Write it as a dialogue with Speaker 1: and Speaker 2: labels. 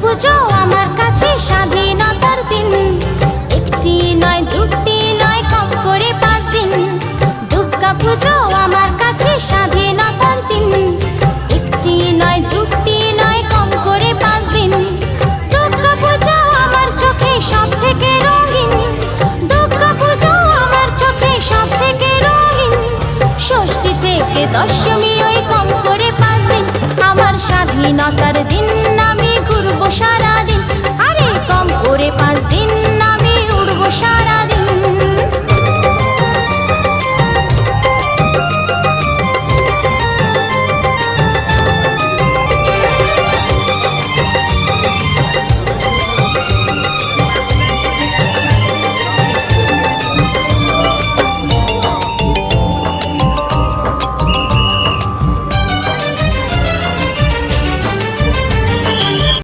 Speaker 1: পুজো আমার কাছে স্বাধীনতার দিন। একটি নয় দুটি নয় কম করে 5 দিন। দুর্গা পুজো আমার কাছে স্বাধীনতার দিন। একটি নয় দুটি নয় কম করে 5 দিন। দুর্গা পুজো আমার চোখে সব থেকে রঙিন। দুর্গা পুজো আমার চোখে সব থেকে রঙিন। ষষ্ঠী থেকে দশমী ওই কম করে 5 দিন। আমার স্বাধীনতার দিন।